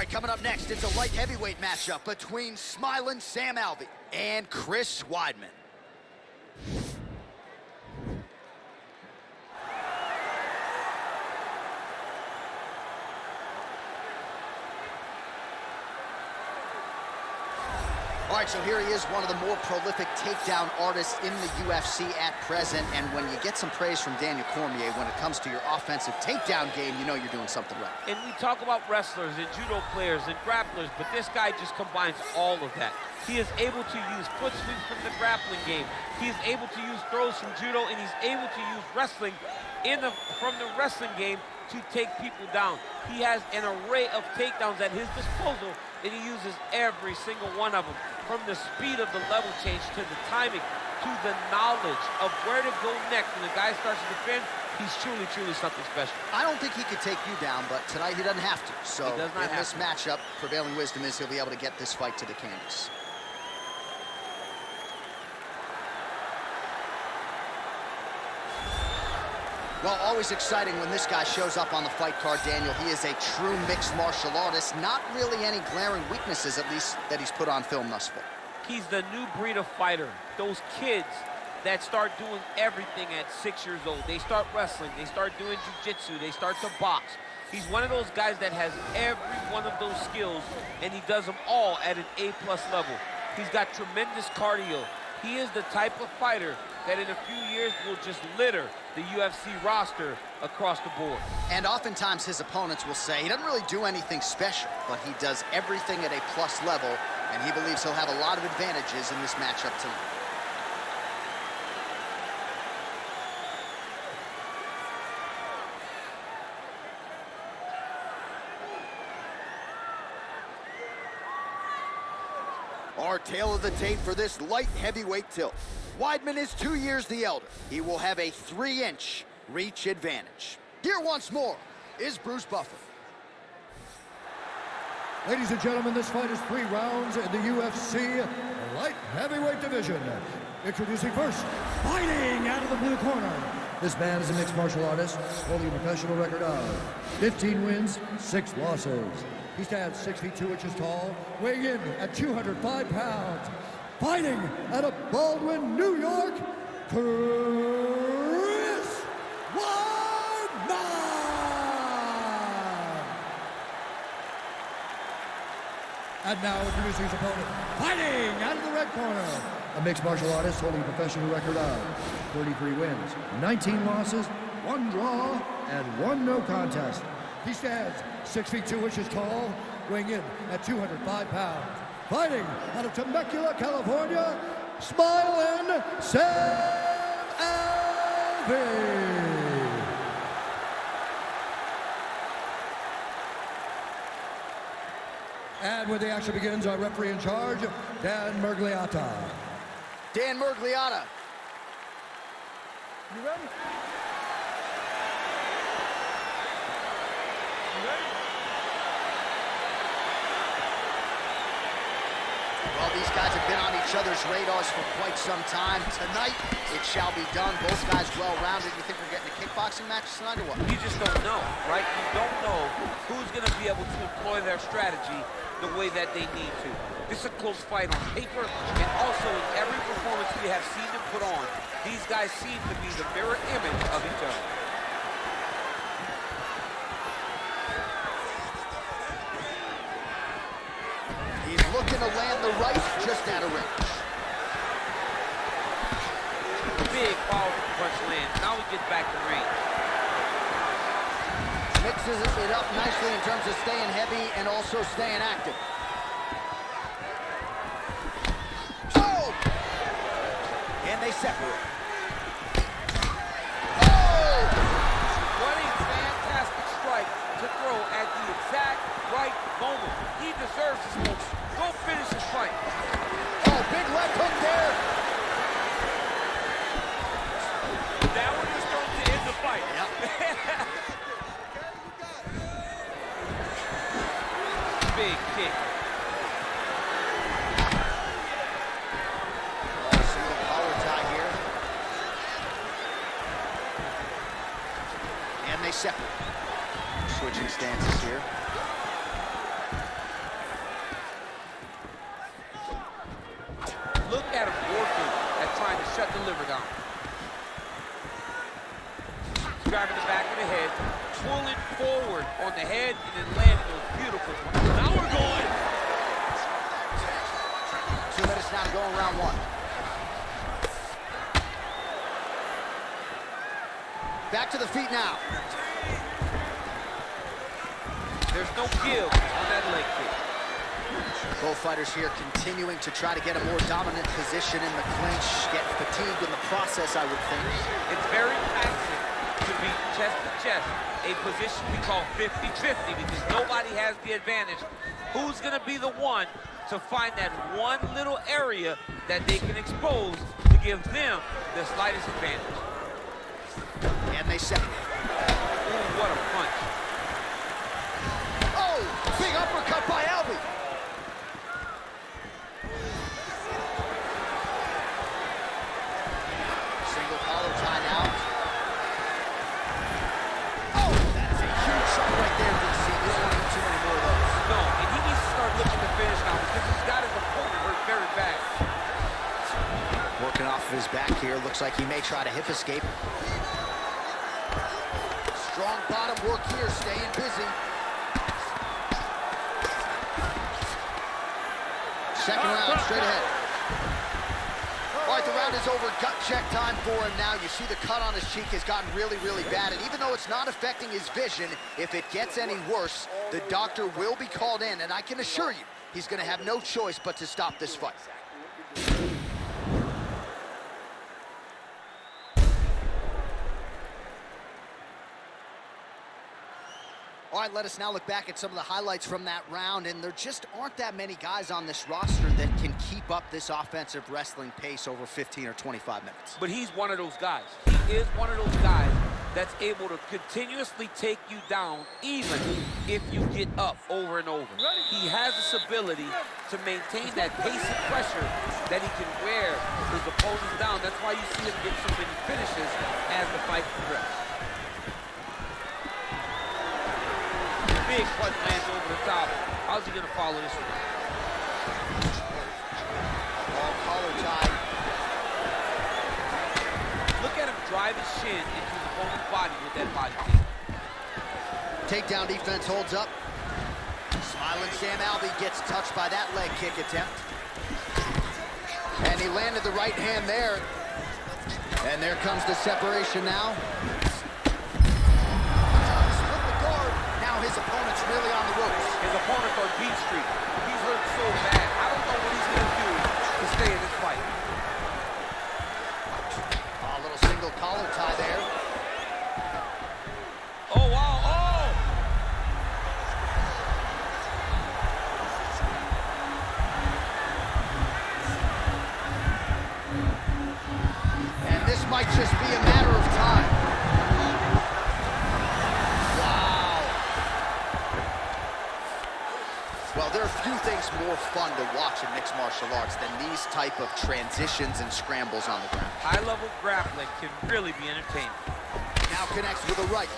right, coming up next, it's a light heavyweight matchup between smiling Sam Alvey and Chris Weidman. All right, so here he is, one of the more prolific takedown artists in the UFC at present. And when you get some praise from Daniel Cormier when it comes to your offensive takedown game, you know you're doing something right. And we talk about wrestlers and judo players and grapplers, but this guy just combines all of that. He is able to use foot sweeps from the grappling game. He is able to use throws from judo, and he's able to use wrestling from the wrestling game to take people down. He has an array of takedowns at his disposal, and he uses every single one of them. From the speed of the level change to the timing to the knowledge of where to go next when the guy starts to defend, he's truly, truly something special. I don't think he could take you down, but tonight he doesn't have to. So in this matchup, prevailing wisdom is he'll be able to get this fight to the canvas. Well, always exciting when this guy shows up on the fight card, Daniel. He is a true mixed martial artist. Not really any glaring weaknesses, at least, that he's put on film thus far. He's the new breed of fighter. Those kids that start doing everything at 6 years old. They start wrestling, they start doing jiu-jitsu, they start to box. He's one of those guys that has every one of those skills, and he does them all at an A-plus level. He's got tremendous cardio. He is the type of fighter that in a few years will just litter the UFC roster across the board. And oftentimes his opponents will say he doesn't really do anything special, but he does everything at a plus level, and he believes he'll have a lot of advantages in this matchup tonight. Our tale of the tape for this light heavyweight tilt. Weidman is 2 years the elder. He will have a 3-inch reach advantage. Here once more is Bruce Buffer. Ladies and gentlemen, this fight is 3 rounds in the UFC light heavyweight division. Introducing first, fighting out of the blue corner. This man is a mixed martial artist, holding a professional record of 15 wins, 6 losses. He stands 6 feet 2 inches tall, weighing in at 205 pounds. Fighting out of Baldwin, New York, Chris Weidman! And now introducing his opponent, fighting out of the red corner. A mixed martial artist holding a professional record of 33 wins, 19 losses, 1 draw, and 1 no contest. He stands 6 feet 2 inches tall, weighing in at 205 pounds. Fighting out of Temecula, California, smiling Sam Alvey. And when the action begins, our referee in charge, Dan Mergliata. Dan Mergliata. You ready? Well, these guys have been on each other's radars for quite some time. Tonight, it shall be done. Both guys well-rounded. You think we're getting a kickboxing match tonight or what? You just don't know, right? You don't know who's going to be able to employ their strategy the way that they need to. This is a close fight on paper, and also in every performance we have seen them put on, these guys seem to be the mirror image of each other. He's looking to land the right just out of range. Big powerful punch lands. Now he gets back to range. Mixes it up nicely in terms of staying heavy and also staying active. Oh! And they separate. Oh! What a fantastic strike to throw at the exact right moment. He deserves this moment. Go finish his fight. Oh, big left hook there. That one is thrown to end the fight. Yep. Big kick. Single collar tie here. And they separate. Switching stances here. head, pulling forward on the head, and then landing those beautiful punches. Now we're going. 2 minutes now to go in round one. Back to the feet now. There's no give on that leg kick. Both fighters here continuing to try to get a more dominant position in the clinch, get fatigued in the process, I would think. It's very taxing to be chest to chest, a position we call 50-50 because nobody has the advantage. Who's going to be the one to find that one little area that they can expose to give them the slightest advantage? And they set. Ooh, what a punch. Oh, big uppercut by Alvey. Single collar tie now. Oh, that is a huge shot right there, DC. You don't want to do too many more of those. No, and he needs to start looking to finish now because he's got his opponent hurt very bad. Working off of his back here. Looks like he may try to hip escape. Strong bottom work here, staying busy. Second round, straight ahead. All right, the round is over. Gut check time for him now. You see the cut on his cheek has gotten really, really bad. And even though it's not affecting his vision, if it gets any worse, the doctor will be called in. And I can assure you, he's going to have no choice but to stop this fight. All right, let us now look back at some of the highlights from that round, and there just aren't that many guys on this roster that can keep up this offensive wrestling pace over 15 or 25 minutes. But he's one of those guys. He is one of those guys that's able to continuously take you down even if you get up over and over. He has this ability to maintain that pace and pressure that he can wear his opponents down. That's why you see him get so many finishes as the fight progresses. Big punch lands over the top. How's he going to follow this one? All collar tie. Look at him drive his shin into his opponent's body with that body kick. Takedown defense holds up. Smiling Sam Alvey gets touched by that leg kick attempt. And he landed the right hand there. And there comes the separation now. His opponent's really on the ropes. His opponent's on beat street. He's hurt so bad. I don't know what he's going to do to stay in this fight. A little single collar tie there. Oh, wow. Oh! And this might just be a matter of time. Well, there are few things more fun to watch in mixed martial arts than these type of transitions and scrambles on the ground. High-level grappling can really be entertaining. Now connects with a right.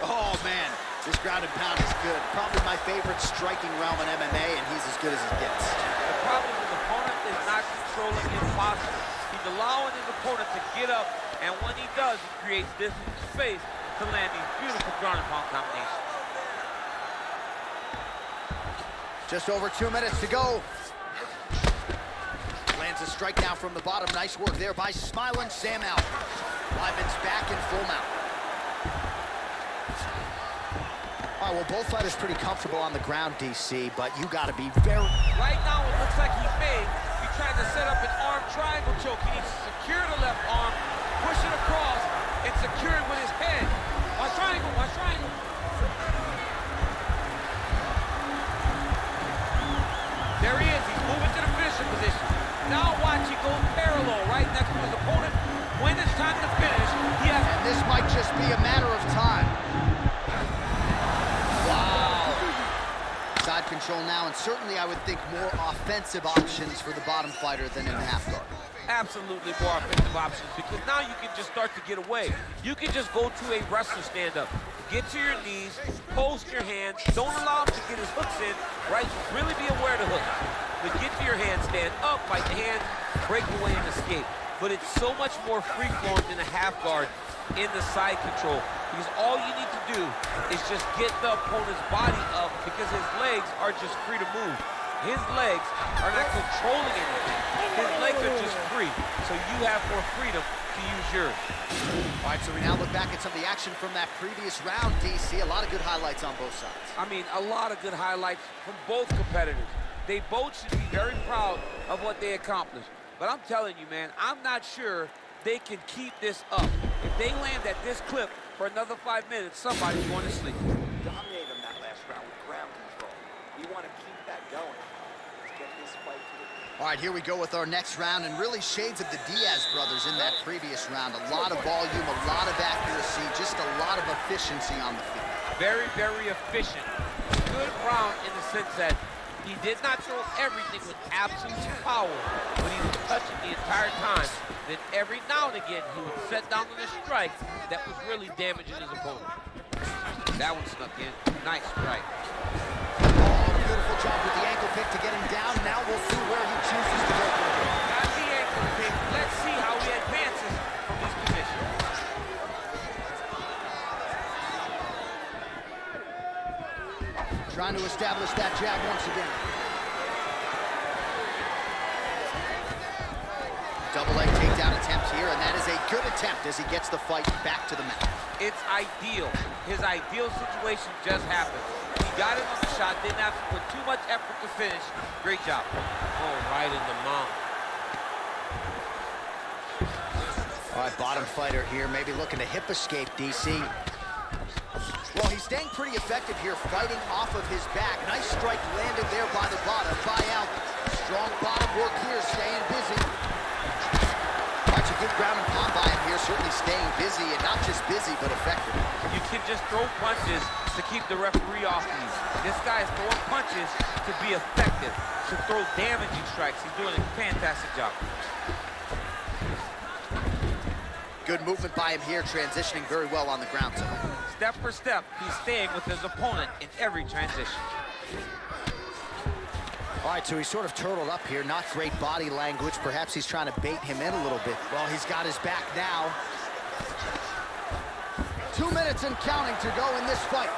Oh, man, this ground and pound is good. Probably my favorite striking realm in MMA, and he's as good as it gets. The problem is his opponent is not controlling his posture. He's allowing his opponent to get up, and when he does, he creates distance and space to land these beautiful ground and pound combinations. Just over 2 minutes to go. Lands a strike now from the bottom. Nice work there by smiling Sam Alvey. Weidman's back in full mount. All right, well, both fighters pretty comfortable on the ground, DC, but you got to be very... Right now, it looks like he may be trying to set up an arm triangle choke. He needs to secure the left arm, push it across, and secure it with his head. Watch triangle, watch triangle. There he is, he's moving to the finishing position. Now watch, he goes parallel right next to his opponent. When it's time to finish, he has... And this might just be a matter of time. Wow. Side control now, and certainly I would think more offensive options for the bottom fighter than in the half guard. Absolutely more offensive options because now you can just start to get away. You can just go to a wrestler stand-up. Get to your knees, post your hands, don't allow him to get his hooks in, right? Really be aware of the hook. But get to your hand, stand up, fight the hand, break away and escape. But it's so much more free-flowing than a half guard in the side control. because all you need to do is just get the opponent's body up because his legs are just free to move. His legs are not controlling anything. His legs are just free, so you have more freedom to use yours. All right, so we now look back at some of the action from that previous round, DC. A lot of good highlights on both sides. I mean, a lot of good highlights from both competitors. They both should be very proud of what they accomplished. But I'm telling you, man, I'm not sure they can keep this up. If they land at this clip for another 5 minutes, somebody's going to sleep. Dominated him that last round with ground control. We want to keep that going. Let's get this fight to the... All right, here we go with our next round, and really shades of the Diaz brothers in that previous round. A lot of volume, a lot of accuracy, just a lot of efficiency on the field. Very, very efficient. Good round in the sense that he did not throw everything with absolute power, but he was touching the entire time. Then every now and again, he would set down on a strike that was really damaging his opponent. That one snuck in. Nice strike. Oh, beautiful job with the ankle pick to get him down. Now we'll see where he chooses to go from here. Got the ankle pick. Let's see how he advances from this position. Trying to establish that jab once again. Double leg takedown attempt here, and that is a good attempt as he gets the fight back to the mat. It's ideal. His ideal situation just happened. He got him on the shot, didn't have to put too much effort to finish. Great job. Oh, right in the mount. All right, bottom fighter here, maybe looking to hip escape, DC. Well, he's staying pretty effective here, fighting off of his back. Nice strike landed there by the bottom, by Alvey. Strong bottom work here, staying busy. That's a good ground and pound by him here, certainly staying busy, and not just busy, but effective. You can just throw punches to keep the referee off these. This guy is throwing punches to be effective, to throw damaging strikes. He's doing a fantastic job. Good movement by him here, transitioning very well on the ground zone. Step for step, he's staying with his opponent in every transition. All right, so he's sort of turtled up here. Not great body language. Perhaps he's trying to bait him in a little bit. Well, he's got his back now. 2 minutes and counting to go in this fight.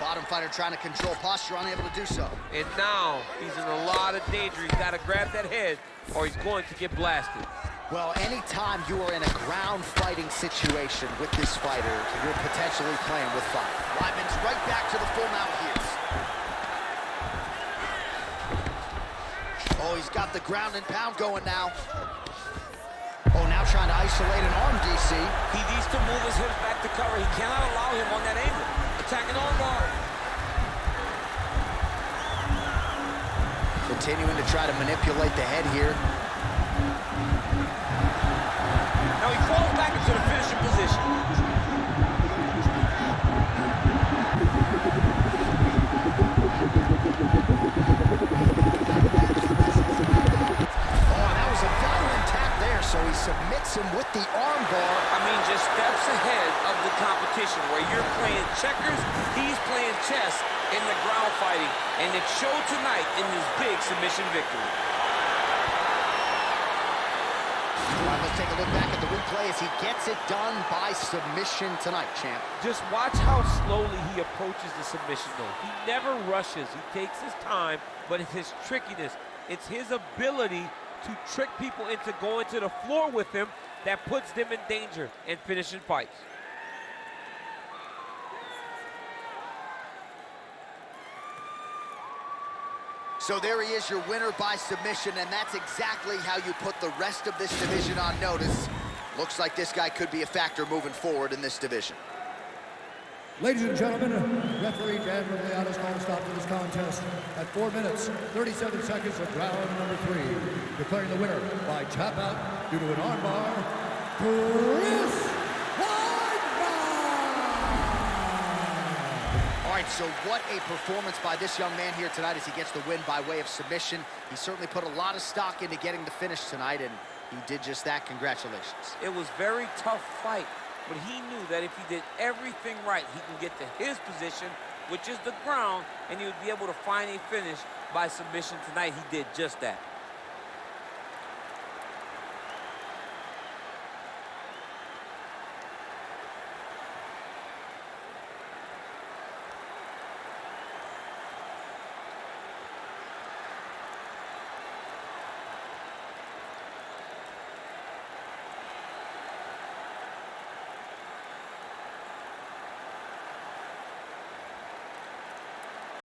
Bottom fighter trying to control posture, unable to do so. And now he's in a lot of danger. He's got to grab that head or he's going to get blasted. Well, anytime you are in a ground fighting situation with this fighter, you're potentially playing with fire. Weidman's right back to the full mount here. Oh, he's got the ground and pound going now. Oh, now trying to isolate an arm, DC. He needs to move his hips back to cover. He cannot allow him on that angle. Attacking arm bar. Continuing to try to manipulate the head here. Now he falls back into the finishing position. Oh, that was a violent tap there, so he submits him with the arm bar. I mean, just steps ahead of the competition. Where you're playing checkers, he's playing chess in the ground fighting. And it showed tonight in this big submission victory. All right, let's take a look back at the replay as he gets it done by submission tonight, champ. Just watch how slowly he approaches the submission, though. He never rushes. He takes his time, but it's his trickiness. It's his ability to trick people into going to the floor with him that puts them in danger and finishing fights. So there he is, your winner by submission, and that's exactly how you put the rest of this division on notice. Looks like this guy could be a factor moving forward in this division. Ladies and gentlemen, referee Dan Rigliano's called a stop to this contest at 4 minutes, 37 seconds of round number 3. Declaring the winner by tap out due to an armbar, Chris All right, so what a performance by this young man here tonight as he gets the win by way of submission. He certainly put a lot of stock into getting the finish tonight, and he did just that. Congratulations. It was a very tough fight, but he knew that if he did everything right, he can get to his position, which is the ground, and he would be able to find a finish by submission tonight. He did just that.